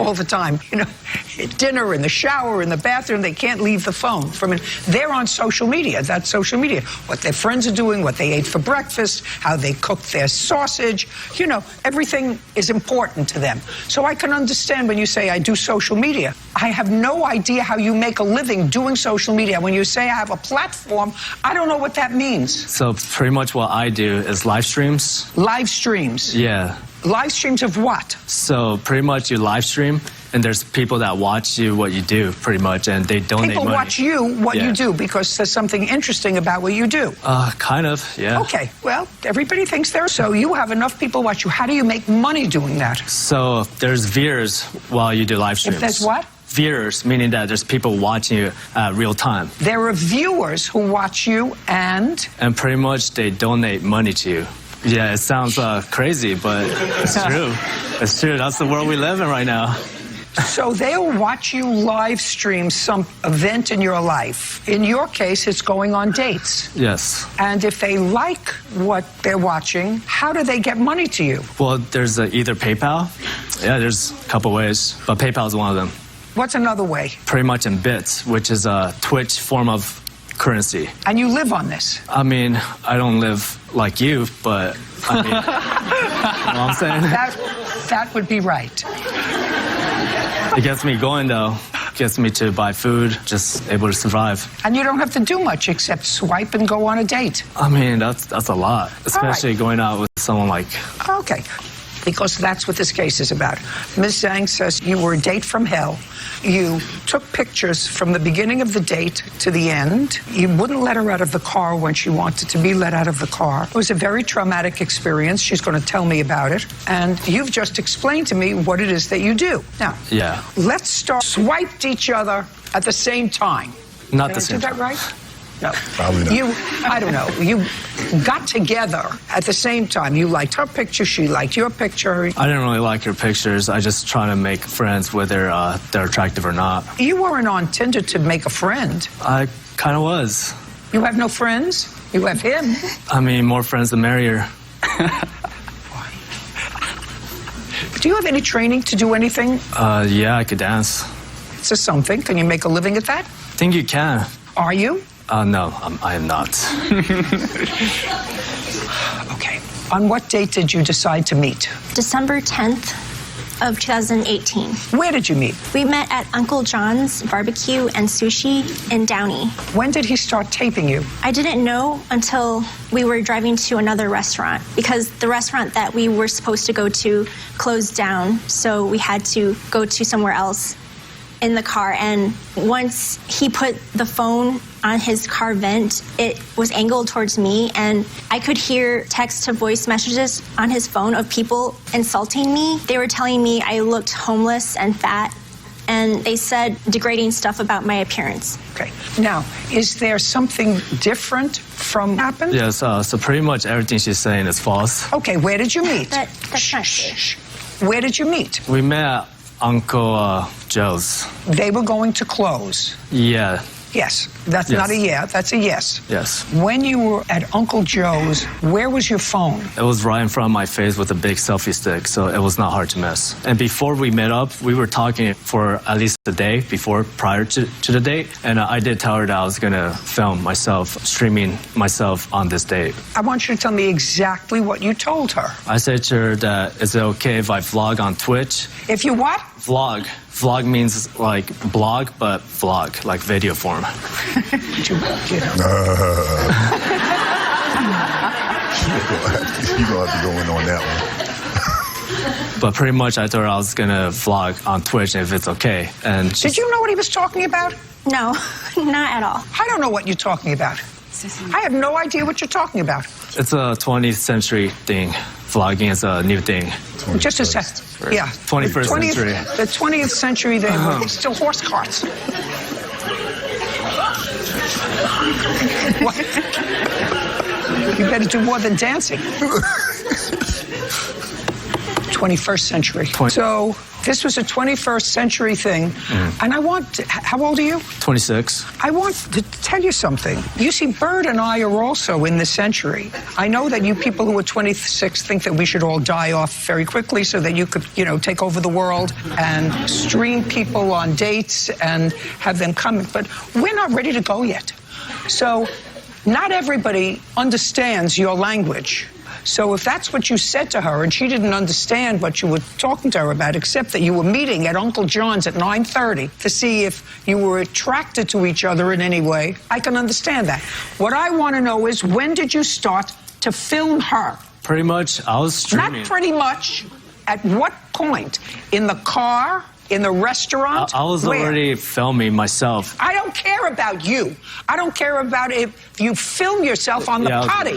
All the time, at dinner, in the shower, in the bathroom, they can't leave the phone. They're on social media. That's social media. What their friends are doing, what they ate for breakfast, how they cook their sausage. Everything is important to them. So I can understand when you say I do social media. I have no idea how you make a living doing social media. When you say I have a platform, I don't know what that means. So pretty much what I do is live streams. Live streams? Yeah. Live streams of what? So pretty much you live stream, and there's people that watch you, what you do, pretty much, and they donate People money. watch you, what you do, because there's something interesting about what you do. Kind of, yeah. Okay, well, everybody thinks they're so. You have enough people watch you. How do you make money doing that? So there's viewers while you do live streams. If there's what? Viewers, meaning that there's people watching you real time. There are viewers who watch you and? And pretty much they donate money to you. Yeah, it sounds crazy, but it's true. It's true. That's the world we live in right now. So they'll watch you live stream some event in your life. In your case, it's going on dates. Yes. And if they like what they're watching, how do they get money to you? Well, there's either PayPal. Yeah, there's a couple ways, but PayPal is one of them. What's another way? Pretty much in bits, which is a Twitch form of currency. And you live on this? I mean, I don't live like you, but I mean, you know what I'm saying? That would be right. It gets me going, though. Gets me to buy food, just able to survive. And you don't have to do much except swipe and go on a date. I mean, that's a lot, especially going out with someone like... Okay, because that's what this case is about. Ms. Zhang says you were a date from hell. You took pictures from the beginning of the date to the end. You wouldn't let her out of the car when she wanted to be let out of the car. It was a very traumatic experience. She's going to tell me about it. And you've just explained to me what it is that you do. Now, yeah. Let's start. Swiped each other at the same time. Not the same time. Did I do that right? No. Probably not. I don't know. You got together at the same time. You liked her picture. She liked your picture. I didn't really like her pictures. I just try to make friends, whether they're attractive or not. You weren't on Tinder to make a friend. I kind of was. You have no friends? You have him. I mean, more friends the merrier. Do you have any training to do anything? Yeah, I could dance. It's a something. Can you make a living at that? I think you can. Are you? No, I am not. Okay. On what date did you decide to meet? December 10th of 2018. Where did you meet? We met at Uncle John's Barbecue and Sushi in Downey. When did he start taping you? I didn't know until we were driving to another restaurant because the restaurant that we were supposed to go to closed down, so we had to go to somewhere else. in the car, and once he put the phone on his car vent, it was angled towards me, and I could hear text-to-voice messages on his phone of people insulting me. They were telling me I looked homeless and fat, and they said degrading stuff about my appearance. Okay. Now, is there something different from what happened? Yes, so pretty much everything she's saying is false. Okay, where did you meet? That's not true. Where did you meet? We met at Uncle Joe's. They were going to close. Yeah. Yes. That's not a yeah, that's a yes. Yes. When you were at Uncle Joe's, where was your phone? It was right in front of my face with a big selfie stick, so it was not hard to miss. And before we met up, we were talking for at least a day prior to the date, and I did tell her that I was going to film myself, streaming myself on this date. I want you to tell me exactly what you told her. I said to her that, is it okay if I vlog on Twitch? If you what? Vlog. Vlog means like blog, but vlog, like video form. You're gonna have to go in on that one. But pretty much I told her I was gonna vlog on Twitch if it's okay. And did you know what he was talking about? No, not at all. I don't know what you're talking about. I have no idea what you're talking about. It's a 20th century thing. Vlogging is a new thing. Just a second. Yeah. 21st century. The 20th century, they were still horse carts. What? You better do more than dancing. 21st century. So this was a 21st century thing. And I want, how old are you? 26. I want to tell you something. You see, Bird and I are also in this century. I know that you people who are 26 think that we should all die off very quickly so that you could, you know, take over the world and stream people on dates and have them come. But we're not ready to go yet. So not everybody understands your language. So if that's what you said to her and she didn't understand what you were talking to her about, except that you were meeting at Uncle John's at 9:30 to see if you were attracted to each other in any way, I can understand that. What I want to know is, when did you start to film her? Pretty much, I was streaming. Not pretty much. At what point? In the car? In the restaurant? I was already filming myself. I don't care about you. I don't care about if you film yourself on the potty.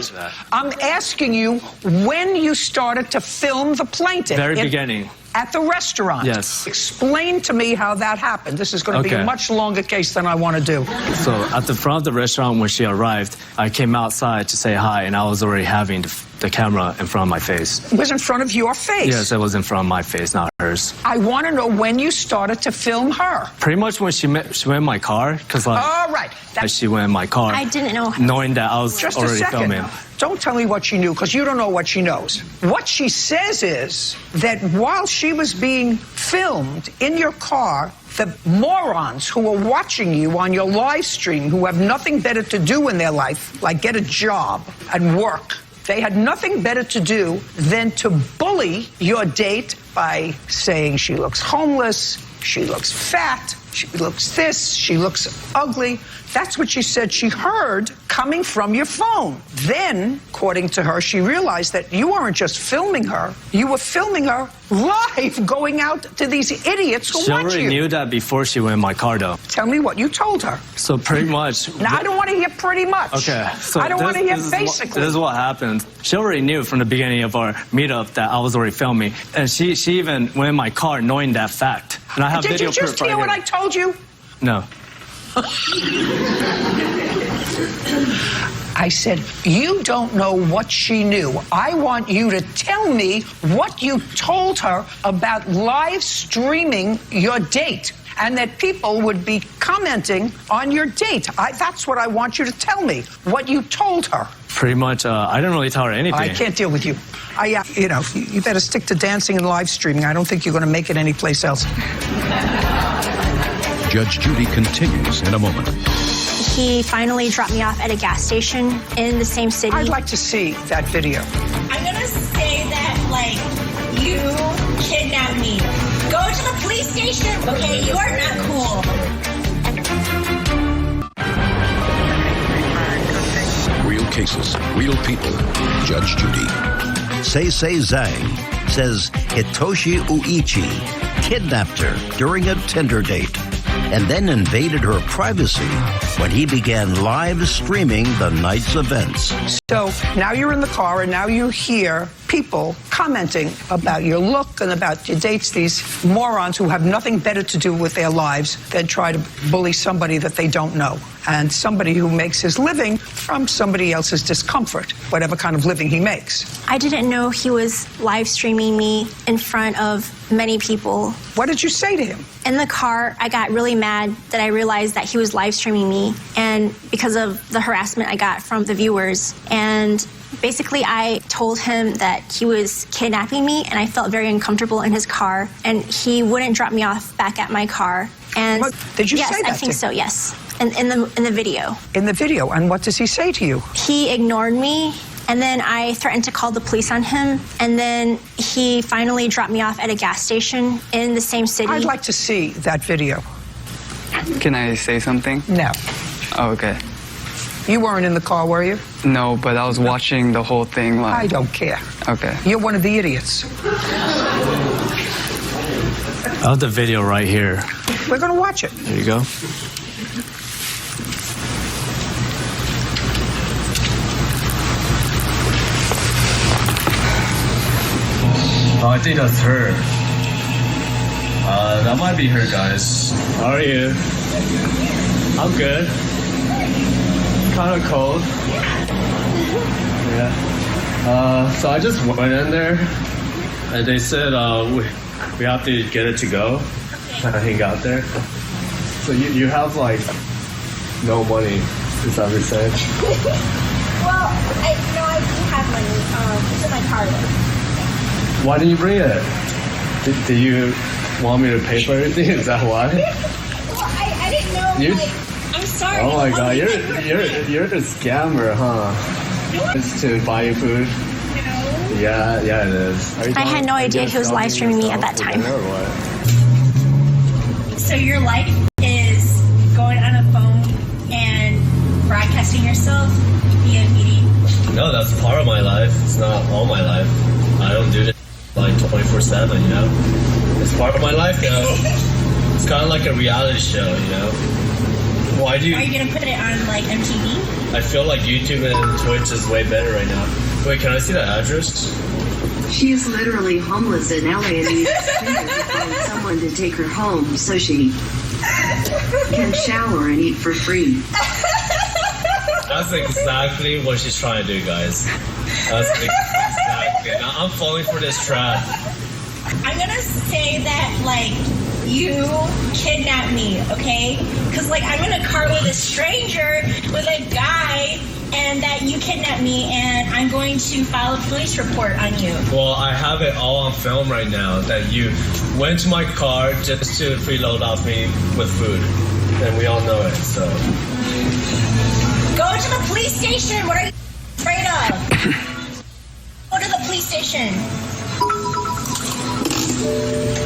I'm asking you when you started to film the plaintiff. Very beginning. At the restaurant. Yes. Explain to me how that happened. This is going to be a much longer case than I want to do. So at the front of the restaurant when she arrived, I came outside to say hi, and I was already having the camera in front of my face. It was in front of your face? Yes, it was in front of my face, not hers. I want to know when you started to film her. Pretty much when she went in my car, because like, all right. she went in my car. I didn't know. Knowing that I was just already a second. filming. Don't tell me what she knew, because you don't know what she knows. What she says is that while she was being filmed in your car, the morons who are watching you on your live stream, who have nothing better to do in their life, like get a job and work, they had nothing better to do than to bully your date by saying she looks homeless, she looks fat, she looks this, she looks ugly. That's what she said she heard coming from your phone. Then, according to her, she realized that you weren't just filming her, you were filming her live going out to these idiots who watch you. She already knew that before she went in my car, though. Tell me what you told her. So pretty much... Now, I don't want to hear pretty much. Okay. So I don't want to hear basically. This is what happened. She already knew from the beginning of our meetup that I was already filming. And she even went in my car knowing that fact. And I have video proof. Did you just hear what I told you? No. I said, you don't know what she knew. I want you to tell me what you told her about live streaming your date and that people would be commenting on your date. That's what I want you to tell me, what you told her. Pretty much, I didn't really tell her anything. I can't deal with you. You know, you better stick to dancing and live streaming. I don't think you're going to make it anyplace else. Judge Judy continues in a moment. He finally dropped me off at a gas station in the same city. I'd like to see that video. I'm going to say that, like, you kidnapped me. Go to the police station, okay? You are not cool. Real cases, real people. Judge Judy. Seisei Zhang says Hitoshi Uichi kidnapped her during a Tinder date. and then invaded her privacy when he began live streaming the night's events. So now you're in the car and now you hear people commenting about your look and about your dates, these morons who have nothing better to do with their lives than try to bully somebody that they don't know, and somebody who makes his living from somebody else's discomfort, whatever kind of living he makes. I didn't know he was live streaming me in front of many people. What did you say to him? In the car, I got really mad that I realized that he was live streaming me, and because of the harassment I got from the viewers. And basically, I told him that he was kidnapping me, and I felt very uncomfortable in his car, and he wouldn't drop me off back at my car. And what, did you yes, say that I think to so, yes. In the video. In the video, and what does he say to you? He ignored me, and then I threatened to call the police on him, and then he finally dropped me off at a gas station in the same city. I'd like to see that video. Can I say something? No. Oh, okay. You weren't in the car, were you? No, but I was watching the whole thing live. I don't care. Okay. You're one of the idiots. I have the video right here. We're going to watch it. There you go. Oh, I think that's her. That might be her, guys. How are you? I'm good. Kind of cold. Yeah. So I just went in there, and they said we have to get it to go. And I hang out there. So you have like no money. Is that what you're saying? Well, I do have money. It's in my car. Why didn't you bring it? Do you want me to pay for everything? Is that why? Well, I didn't know. I'm sorry. Oh my god, you're a scammer, huh? It's to buy you food. No. Yeah, it is. I had no idea he was live streaming me at that time. So your life is going on a phone and broadcasting yourself via meeting? No, that's part of my life. It's not all my life. I don't do this like 24/7, you know? It's part of my life now. It's kind of like a reality show, you know? Why do you... Are you going to put it on like MTV? I feel like YouTube and Twitch is way better right now. Wait, can I see the address? She is literally homeless in LA and needs to find someone to take her home so she can shower and eat for free. That's exactly what she's trying to do, guys. That's exactly. I'm falling for this trap. I'm going to say that, like, you kidnapped me, okay? Because, like, I'm in a car with a stranger, with a guy, and that you kidnapped me, and I'm going to file a police report on you. Well, I have it all on film right now that you went to my car just to freeload off me with food. And we all know it, so. Go to the police station. What are you afraid of? Go to the police station.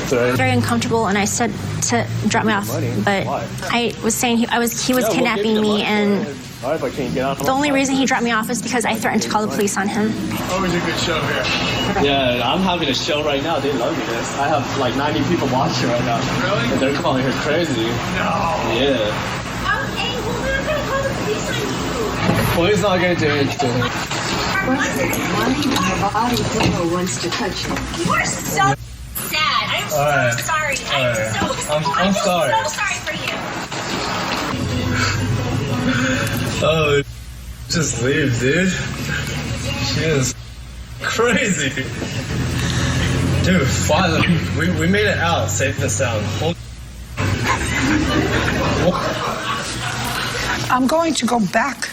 Very uncomfortable, and I said to drop me off, but I was saying he was kidnapping me, and the only reason he dropped me off is because I threatened to call the police on him. Always a good show here. Yeah, I'm having a show right now. They love me this. I have like 90 people watching right now. Really? And they're calling her crazy. No. Yeah. Okay, well, we're going to call the police on you. Police not going to do anything. My body pillow wants to touch you. You are so sad. I'm so sorry. I'm sorry. so sorry for you. Oh, just leave, dude. She is crazy. Dude, finally, we made it out safe and sound. I'm going to go back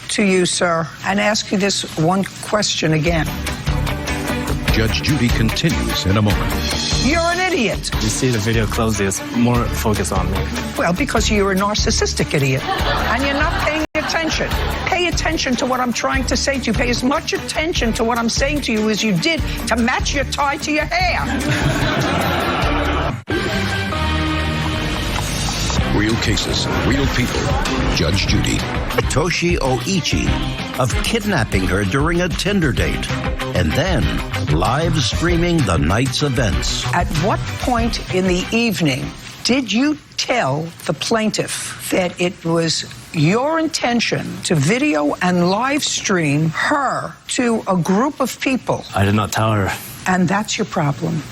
to you, sir, and ask you this one question again. Judge Judy continues in a moment. You're an idiot. You see the video closely, it's more focused on me. Well, because you're a narcissistic idiot, and you're not paying attention. Pay attention to what I'm trying to say to you. Pay as much attention to what I'm saying to you as you did to match your tie to your hair. Real cases, real people. Judge Judy. Toshi Oichi of kidnapping her during a Tinder date and then live streaming the night's events. At what point in the evening did you tell the plaintiff that it was your intention to video and live stream her to a group of people. I did not tell her. And that's your problem.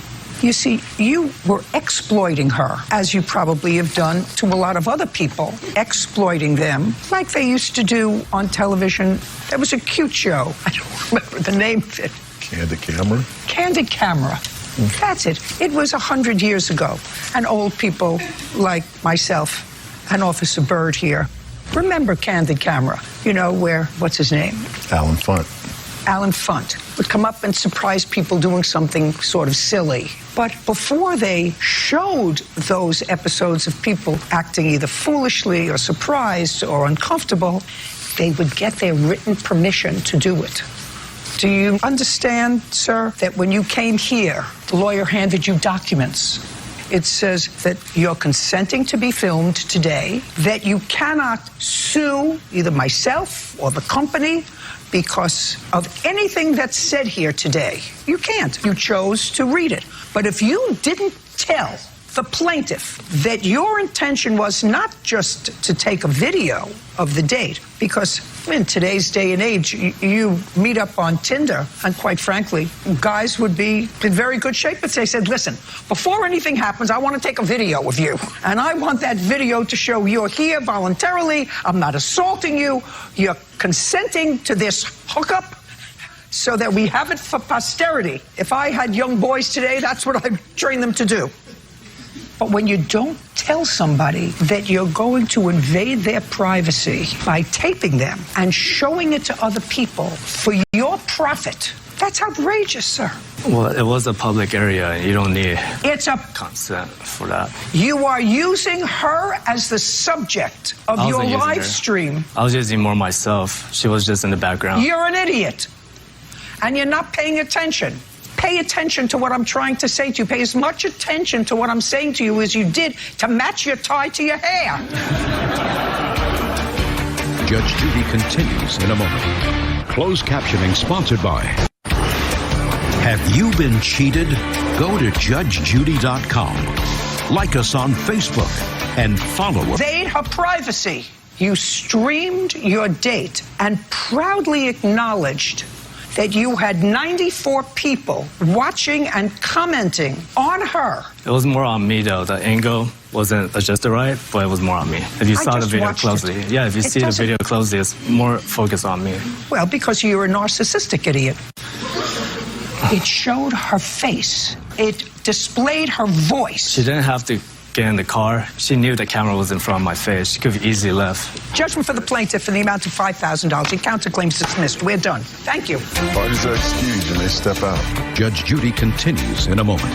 You see, you were exploiting her, as you probably have done to a lot of other people, exploiting them, like they used to do on television. There was a cute show. I don't remember the name of it. Candid Camera? Candid Camera. That's it. It was 100 years ago. And old people like myself and Officer Byrd here remember Candid Camera. You know, where, what's his name? Alan Funt. Alan Funt would come up and surprise people doing something sort of silly. But before they showed those episodes of people acting either foolishly or surprised or uncomfortable, they would get their written permission to do it. Do you understand, sir, that when you came here, the lawyer handed you documents? It says that you're consenting to be filmed today, that you cannot sue either myself or the company because of anything that's said here today. You can't. You chose to read it. But if you didn't tell the plaintiff that your intention was not just to take a video of the date, because in today's day and age, you meet up on Tinder, and quite frankly, guys would be in very good shape if they said, listen, before anything happens, I want to take a video of you, and I want that video to show you're here voluntarily, I'm not assaulting you, you're consenting to this hookup, so that we have it for posterity. If I had young boys today, that's what I'd train them to do. But when you don't tell somebody that you're going to invade their privacy by taping them and showing it to other people for your profit, that's outrageous, sir. Well, it was a public area, and you don't need consent for that. You are using her as the subject of your live stream. I was using more myself. She was just in the background. You're an idiot. And you're not paying attention. Pay attention to what I'm trying to say to you. Pay as much attention to what I'm saying to you as you did to match your tie to your hair. Judge Judy continues in a moment. Closed captioning sponsored by. Have you been cheated? Go to judgejudy.com. Like us on Facebook and follow us. Invade her privacy. You streamed your date and proudly acknowledged that you had 94 people watching and commenting on her. It was more on me, though. The angle wasn't adjusted right, but it was more on me. If you saw the video closely. Yeah, if you see the video closely, it's more focused on me. Well, because you're a narcissistic idiot. It showed her face. It displayed her voice. She didn't have to get in the car. She knew the camera was in front of my face. She could have easily left. Judgment for the plaintiff in the amount of $5,000. The counterclaims dismissed. We're done. Thank you. Parties are excused and they step out. Judge Judy continues in a moment.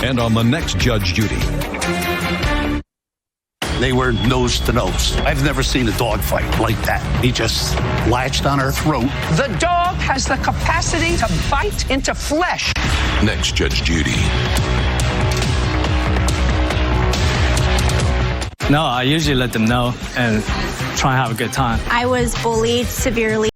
And on the next Judge Judy. They were nose to nose. I've never seen a dog fight like that. He just latched on her throat. The dog has the capacity to bite into flesh. Next Judge Judy. No, I usually let them know and try and have a good time. I was bullied severely.